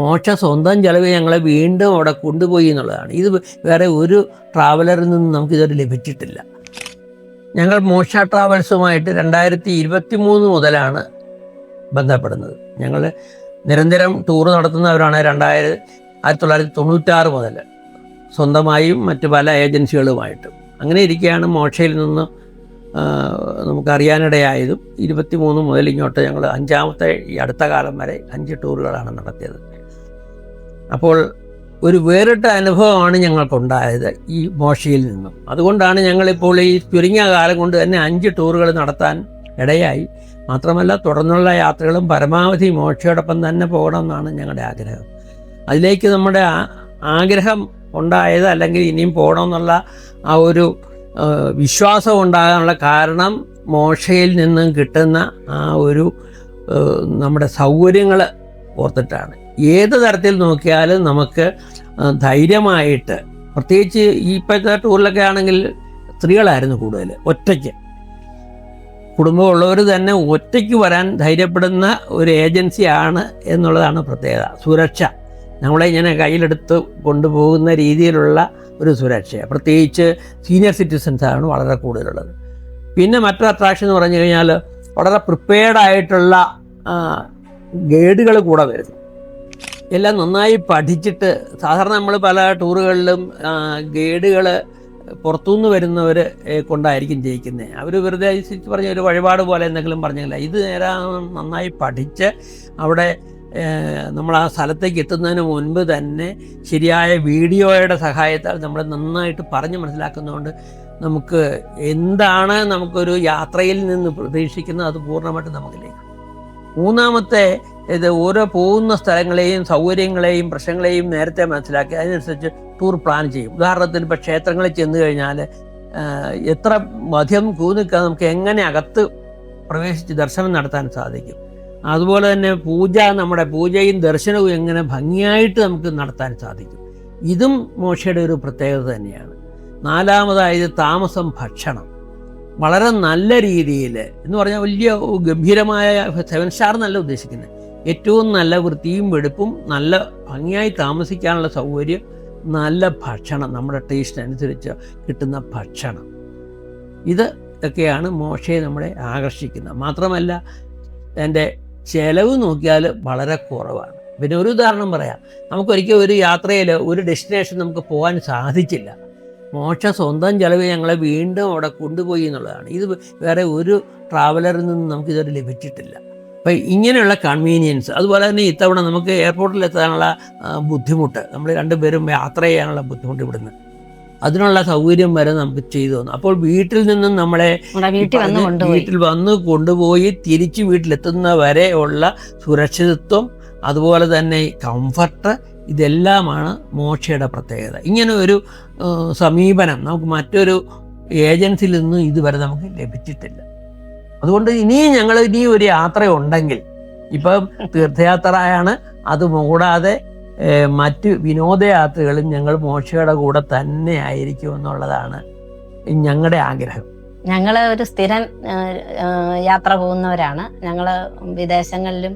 മോക്ഷ സ്വന്തം ചെലവ് ഞങ്ങളെ വീണ്ടും അവിടെ കൊണ്ടുപോയി എന്നുള്ളതാണ്. ഇത് വേറെ ഒരു ട്രാവലറിൽ നിന്നും നമുക്കിതുവരെ ലഭിച്ചിട്ടില്ല. ഞങ്ങൾ മോക്ഷ ട്രാവൽസുമായിട്ട് 2023 മുതലാണ് ബന്ധപ്പെടുന്നത്. ഞങ്ങൾ നിരന്തരം ടൂർ നടത്തുന്നവരാണ്. 1996 മുതൽ സ്വന്തമായും മറ്റ് പല ഏജൻസികളുമായിട്ടും. അങ്ങനെ ഇരിക്കുകയാണ് മോക്ഷയിൽ നിന്ന് നമുക്കറിയാനിടയായതും 23 മുതൽ ഇങ്ങോട്ട് ഞങ്ങൾ 5ാമത്തെ ഈ അടുത്ത കാലം വരെ 5 ടൂറുകളാണ് നടത്തിയത്. അപ്പോൾ ഒരു വേറിട്ട അനുഭവമാണ് ഞങ്ങൾക്കുണ്ടായത് ഈ മോക്ഷയിൽ നിന്നും. അതുകൊണ്ടാണ് ഞങ്ങളിപ്പോൾ ഈ ചുരുങ്ങിയ കാലം കൊണ്ട് തന്നെ 5 ടൂറുകൾ നടത്താൻ ഇടയായി. മാത്രമല്ല തുടർന്നുള്ള യാത്രകളും പരമാവധി മോക്ഷയോടൊപ്പം തന്നെ പോകണമെന്നാണ് ഞങ്ങളുടെ ആഗ്രഹം. അതിലേക്ക് നമ്മുടെ ആഗ്രഹം ഉണ്ടായത്, അല്ലെങ്കിൽ ഇനിയും പോകണമെന്നുള്ള ആ ഒരു വിശ്വാസം ഉണ്ടാകാനുള്ള കാരണം മോക്ഷയിൽ നിന്നും കിട്ടുന്ന ആ ഒരു നമ്മുടെ സൗകര്യങ്ങൾ ഓർത്തിട്ടാണ്. ഏത് തരത്തിൽ നോക്കിയാലും നമുക്ക് ധൈര്യമായിട്ട്, പ്രത്യേകിച്ച് ഈ ഇപ്പോഴത്തെ ടൂറിലൊക്കെ ആണെങ്കിൽ സ്ത്രീകളായിരുന്നു കൂടുതൽ, ഒറ്റയ്ക്ക് കുടുംബമുള്ളവർ തന്നെ ഒറ്റയ്ക്ക് വരാൻ ധൈര്യപ്പെടുന്ന ഒരു ഏജൻസിയാണ് എന്നുള്ളതാണ് പ്രത്യേകത. സുരക്ഷ നമ്മളെ ഇങ്ങനെ കയ്യിലെടുത്ത് കൊണ്ടുപോകുന്ന രീതിയിലുള്ള ഒരു സുരക്ഷ, പ്രത്യേകിച്ച് സീനിയർ സിറ്റിസൺസാണ് വളരെ കൂടുതലുള്ളത്. പിന്നെ മറ്റൊരു അട്രാക്ഷൻ എന്ന് പറഞ്ഞു കഴിഞ്ഞാൽ വളരെ പ്രിപ്പയർഡായിട്ടുള്ള ഗൈഡുകൾ കൂടെ വരുന്നു. എല്ലാം നന്നായി പഠിച്ചിട്ട്, സാധാരണ നമ്മൾ പല ടൂറുകളിലും ഗൈഡുകൾ പുറത്തുനിന്ന് വരുന്നവർ കൊണ്ടായിരിക്കും ജയിക്കുന്നത്. അവർ വെറുതെ പറഞ്ഞ ഒരു വഴിപാട് പോലെ എന്തെങ്കിലും പറഞ്ഞില്ല. ഇത് നേരെ നന്നായി പഠിച്ച് അവിടെ നമ്മൾ ആ സ്ഥലത്തേക്ക് എത്തുന്നതിന് മുൻപ് തന്നെ ശരിയായ വീഡിയോയുടെ സഹായത്താൽ നമ്മൾ നന്നായിട്ട് പറഞ്ഞ് മനസ്സിലാക്കുന്നതുകൊണ്ട് നമുക്ക് എന്താണ് നമുക്കൊരു യാത്രയിൽ നിന്ന് പ്രതീക്ഷിക്കുന്നത് അത് പൂർണ്ണമായിട്ട് നമുക്കിലേക്ക്. മൂന്നാമത്തെ ഇത് ഓരോ പോകുന്ന സ്ഥലങ്ങളെയും സൗകര്യങ്ങളെയും പ്രശ്നങ്ങളെയും നേരത്തെ മനസ്സിലാക്കി അതിനനുസരിച്ച് ടൂർ പ്ലാൻ ചെയ്യും. ഉദാഹരണത്തിന് ഇപ്പോൾ ക്ഷേത്രങ്ങളിൽ ചെന്ന് കഴിഞ്ഞാൽ എത്ര മധ്യം നിൽക്കാതെ നമുക്ക് എങ്ങനെ അകത്ത് പ്രവേശിച്ച് ദർശനം നടത്താൻ സാധിക്കും. അതുപോലെ തന്നെ നമ്മുടെ പൂജയും ദർശനവും എങ്ങനെ ഭംഗിയായിട്ട് നമുക്ക് നടത്താൻ സാധിക്കും. ഇതും മോക്ഷയുടെ ഒരു പ്രത്യേകത തന്നെയാണ്. നാലാമതായത് താമസം, ഭക്ഷണം വളരെ നല്ല രീതിയിൽ എന്ന് പറഞ്ഞാൽ വലിയ ഗംഭീരമായ 7 സ്റ്റാർ എന്നല്ല ഉദ്ദേശിക്കുന്നത്. ഏറ്റവും നല്ല വൃത്തിയും വെടുപ്പും നല്ല ഭംഗിയായി താമസിക്കാനുള്ള സൗകര്യം, നല്ല ഭക്ഷണം, നമ്മുടെ ടേസ്റ്റിനനുസരിച്ച് കിട്ടുന്ന ഭക്ഷണം, ഇതൊക്കെയാണ് മോക്ഷയെ നമ്മളെ ആകർഷിക്കുന്നത്. മാത്രമല്ല എൻ്റെ ചിലവ് നോക്കിയാൽ വളരെ കുറവാണ്. പിന്നെ ഒരു ഉദാഹരണം പറയാം. നമുക്കൊരിക്കൽ ഒരു യാത്രയിൽ ഒരു ഡെസ്റ്റിനേഷൻ നമുക്ക് പോകാൻ സാധിച്ചില്ല. മോക്ഷ സ്വന്തം ചിലവ് ഞങ്ങളെ വീണ്ടും അവിടെ കൊണ്ടുപോയി എന്നുള്ളതാണ്. ഇത് വേറെ ഒരു ട്രാവലറിൽ നിന്നും നമുക്കിതുവരെ ലഭിച്ചിട്ടില്ല. അപ്പം ഇങ്ങനെയുള്ള കൺവീനിയൻസ്, അതുപോലെ തന്നെ ഇത്തവണ നമുക്ക് എയർപോർട്ടിൽ എത്താനുള്ള ബുദ്ധിമുട്ട്, നമ്മൾ 2 പേരും യാത്ര ചെയ്യാനുള്ള ബുദ്ധിമുട്ട് ഇവിടുന്ന്, അതിനുള്ള സൗകര്യം വരെ നമുക്ക് ചെയ്തു തന്നു. അപ്പോൾ വീട്ടിൽ നിന്നും നമ്മളെ വീട്ടിൽ വന്ന് കൊണ്ടുപോയി തിരിച്ച് വീട്ടിലെത്തുന്ന വരെ ഉള്ള സുരക്ഷിതത്വം, അതുപോലെ തന്നെ കംഫർട്ട്, ഇതെല്ലാമാണ് മോക്ഷയുടെ പ്രത്യേകത. ഇങ്ങനെ ഒരു സമീപനം നമുക്ക് മറ്റൊരു ഏജൻസിയിൽ നിന്നും ഇതുവരെ നമുക്ക് ലഭിച്ചിട്ടില്ല. അതുകൊണ്ട് ഇനിയും ഒരു യാത്ര ഉണ്ടെങ്കിൽ, ഇപ്പം തീർത്ഥയാത്രയാണ്, അത് കൂടാതെ മറ്റ് വിനോദയാത്രകളും ഞങ്ങൾ മോക്ഷയുടെ കൂടെ തന്നെ ആയിരിക്കും എന്നുള്ളതാണ് ഞങ്ങളുടെ ആഗ്രഹം. ഞങ്ങൾ ഒരു സ്ഥിരം യാത്ര പോകുന്നവരാണ്. ഞങ്ങൾ വിദേശങ്ങളിലും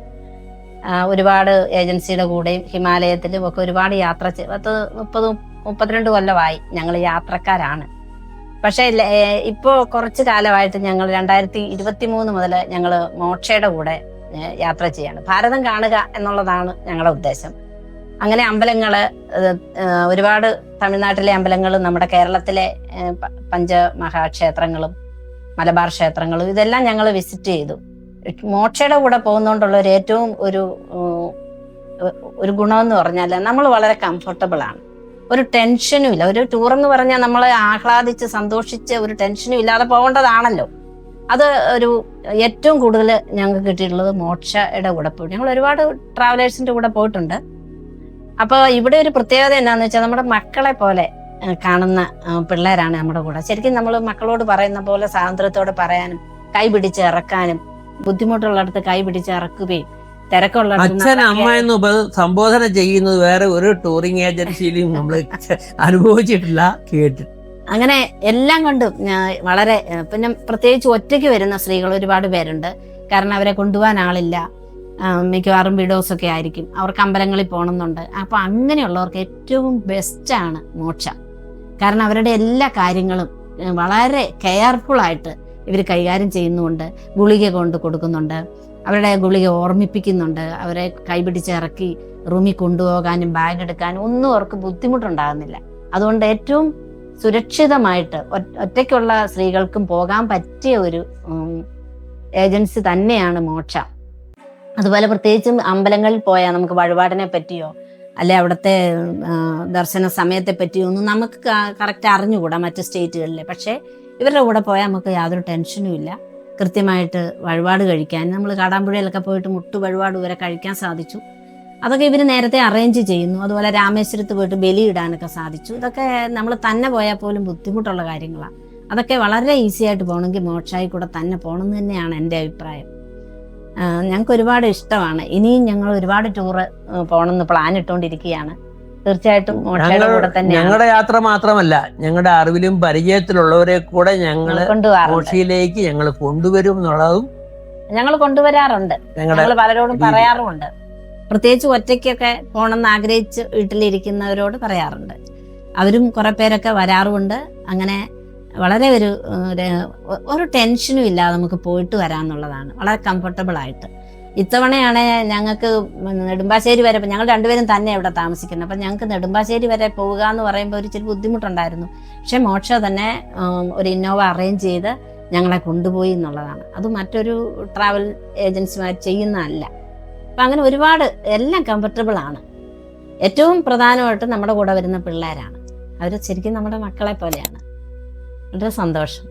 ഒരുപാട് ഏജൻസിയുടെ കൂടെയും ഹിമാലയത്തിലും ഒക്കെ ഒരുപാട് യാത്ര 30-32 കൊല്ലമായി ഞങ്ങൾ യാത്രക്കാരാണ്. പക്ഷേ ഇപ്പോൾ കുറച്ച് കാലമായിട്ട് ഞങ്ങൾ 2023 മുതൽ ഞങ്ങൾ മോക്ഷയുടെ കൂടെ യാത്ര ചെയ്യാണ്. ഭാരതം കാണുക എന്നുള്ളതാണ് ഞങ്ങളുടെ ഉദ്ദേശം. അങ്ങനെ അമ്പലങ്ങള്, ഒരുപാട് തമിഴ്നാട്ടിലെ അമ്പലങ്ങളും നമ്മുടെ കേരളത്തിലെ പഞ്ചമഹാക്ഷേത്രങ്ങളും മലബാർ ക്ഷേത്രങ്ങളും ഇതെല്ലാം ഞങ്ങൾ വിസിറ്റ് ചെയ്തു. മോക്ഷയുടെ കൂടെ പോകുന്നതുകൊണ്ടുള്ള ഒരു ഏറ്റവും ഒരു ഗുണമെന്ന് പറഞ്ഞാൽ നമ്മൾ വളരെ കംഫർട്ടബിൾ ആണ്. ഒരു ടെൻഷനും ഇല്ല. ഒരു ടൂർ എന്ന് പറഞ്ഞാൽ നമ്മൾ ആഹ്ലാദിച്ച് സന്തോഷിച്ച് ഒരു ടെൻഷനും ഇല്ലാതെ പോകേണ്ടതാണല്ലോ. അത് ഏറ്റവും കൂടുതൽ ഞങ്ങൾക്ക് കിട്ടിയിട്ടുള്ളത് മോക്ഷയുടെ കൂടെ പോയി. ഞങ്ങൾ ഒരുപാട് ട്രാവലേഴ്സിന്റെ കൂടെ പോയിട്ടുണ്ട്. അപ്പോൾ ഇവിടെ ഒരു പ്രത്യേകത എന്നാന്ന് വെച്ചാൽ നമ്മുടെ മക്കളെ പോലെ കാണുന്ന പിള്ളേരാണ് നമ്മുടെ കൂടെ. ശരിക്കും നമ്മൾ മക്കളോട് പറയുന്ന പോലെ സ്വാതന്ത്ര്യത്തോടെ പറയാനും കൈ പിടിച്ച് ഇറക്കാനും, ബുദ്ധിമുട്ടുള്ളിടത്ത് കൈ പിടിച്ച് ഇറക്കുകയും തിരക്കുള്ള അച്ഛൻ അമ്മ എന്ന് സംബോധന ചെയ്യുന്നത് വേറെ ഒരു ടൂറിംഗ് ഏജൻസിയിലും നമ്മൾ അനുഭവിച്ചിട്ടില്ല, കേട്ടിട്ട്. അങ്ങനെ എല്ലാം കൊണ്ടും വളരെ, പിന്നെ പ്രത്യേകിച്ച് ഒറ്റയ്ക്ക് വരുന്ന സ്ത്രീകൾ ഒരുപാട് പേരുണ്ട്. കാരണം അവരെ കൊണ്ടുപോകാൻ ആളില്ല. മിക്കവാറും വിഡോസൊക്കെ ആയിരിക്കും, അവർക്ക് അമ്പലങ്ങളിൽ പോകണമെന്നുണ്ട്. അപ്പോൾ അങ്ങനെയുള്ളവർക്ക് ഏറ്റവും ബെസ്റ്റാണ് മോക്ഷ. കാരണം അവരുടെ എല്ലാ കാര്യങ്ങളും വളരെ കെയർഫുള്ളായിട്ട് ഇവർ കൈകാര്യം ചെയ്യുന്നുണ്ട്. ഗുളിക കൊണ്ട് കൊടുക്കുന്നുണ്ട്, അവരുടെ ഗുളിക ഓർമ്മിപ്പിക്കുന്നുണ്ട്, അവരെ കൈപിടിച്ച് ഇറക്കി റൂമിൽ കൊണ്ടുപോകാനും ബാഗ് എടുക്കാനും ഒന്നും അവർക്ക് ബുദ്ധിമുട്ടുണ്ടാകുന്നില്ല. അതുകൊണ്ട് ഏറ്റവും സുരക്ഷിതമായിട്ട് ഒറ്റയ്ക്കുള്ള സ്ത്രീകൾക്കും പോകാൻ പറ്റിയ ഒരു ഏജൻസി തന്നെയാണ് മോക്ഷ. അതുപോലെ പ്രത്യേകിച്ചും അമ്പലങ്ങളിൽ പോയാൽ നമുക്ക് വഴിപാടിനെ പറ്റിയോ അല്ലെ അവിടുത്തെ ദർശന സമയത്തെ പറ്റിയോ ഒന്നും നമുക്ക് കറക്റ്റ് അറിഞ്ഞുകൂടാ മറ്റ് സ്റ്റേറ്റുകളിൽ. പക്ഷേ ഇവരുടെ കൂടെ പോയാൽ നമുക്ക് യാതൊരു ടെൻഷനും ഇല്ല. കൃത്യമായിട്ട് വഴിപാട് കഴിക്കാൻ, നമ്മൾ കാടാമ്പുഴയിലൊക്കെ പോയിട്ട് മുട്ടു വഴിപാട് വരെ കഴിക്കാൻ സാധിച്ചു. അതൊക്കെ ഇവർ നേരത്തെ അറേഞ്ച് ചെയ്യുന്നു. അതുപോലെ രാമേശ്വരത്ത് പോയിട്ട് ബലി ഇടാനൊക്കെ സാധിച്ചു. ഇതൊക്കെ നമ്മൾ തന്നെ പോയാൽ പോലും ബുദ്ധിമുട്ടുള്ള കാര്യങ്ങളാണ്. അതൊക്കെ വളരെ ഈസി ആയിട്ട് പോകണമെങ്കിൽ മോക്ഷയിൽ കൂടെ തന്നെ പോകണമെന്ന് തന്നെയാണ് എൻ്റെ അഭിപ്രായം. ഞങ്ങൾക്ക് ഒരുപാട് ഇഷ്ടമാണ്. ഇനിയും ഞങ്ങൾ ഒരുപാട് ടൂറ് പോകണമെന്ന് പ്ലാൻ ഇട്ടുകൊണ്ടിരിക്കുകയാണ്. തീർച്ചയായിട്ടും മോക്ഷയുടെ കൂടെ തന്നെ. ഞങ്ങളുടെ യാത്ര മാത്രമല്ല, ഞങ്ങളുടെ അറിവിലും പരിചയത്തിലുള്ളവരെ കൂടെ ഞങ്ങൾ മോക്ഷയിലേക്ക് ഞങ്ങൾ കൊണ്ടുവരും എന്നുള്ളതും ഞങ്ങൾ കൊണ്ടുവരാറുണ്ട്. ഞങ്ങൾ പലരോടും പറയാറുമുണ്ട്. പ്രത്യേകിച്ച് ഒറ്റയ്ക്കൊക്കെ പോകണമെന്ന് ആഗ്രഹിച്ച് വീട്ടിലിരിക്കുന്നവരോട് പറയാറുണ്ട്. അവരും കുറെ പേരൊക്കെ വരാറുമുണ്ട്. അങ്ങനെ വളരെ ഒരു ടെൻഷനും ഇല്ലാതെ നമുക്ക് പോയിട്ട് വരാമെന്നുള്ളതാണ്, വളരെ കംഫർട്ടബിൾ ആയിട്ട്. ഇത്തവണയാണ് ഞങ്ങൾക്ക് നെടുമ്പാശ്ശേരി വരെ, ഞങ്ങൾ രണ്ടുപേരും തന്നെ ഇവിടെ താമസിക്കുന്നത്. അപ്പം ഞങ്ങൾക്ക് നെടുമ്പാശ്ശേരി വരെ പോവുക എന്ന് പറയുമ്പോൾ ഒരു ഇച്ചിരി ബുദ്ധിമുട്ടുണ്ടായിരുന്നു. പക്ഷെ മോക്ഷ തന്നെ ഒരു ഇന്നോവ അറേഞ്ച് ചെയ്ത് ഞങ്ങളെ കൊണ്ടുപോയി എന്നുള്ളതാണ്. അത് മറ്റൊരു ട്രാവൽ ഏജൻസിമാർ ചെയ്യുന്നതല്ല. അപ്പം അങ്ങനെ ഒരുപാട് എല്ലാം കംഫർട്ടബിൾ ആണ്. ഏറ്റവും പ്രധാനമായിട്ട് നമ്മുടെ കൂടെ വരുന്ന പിള്ളേരാണ്. അവർ ശരിക്കും നമ്മുടെ മക്കളെ പോലെയാണ്. വളരെ സന്തോഷം.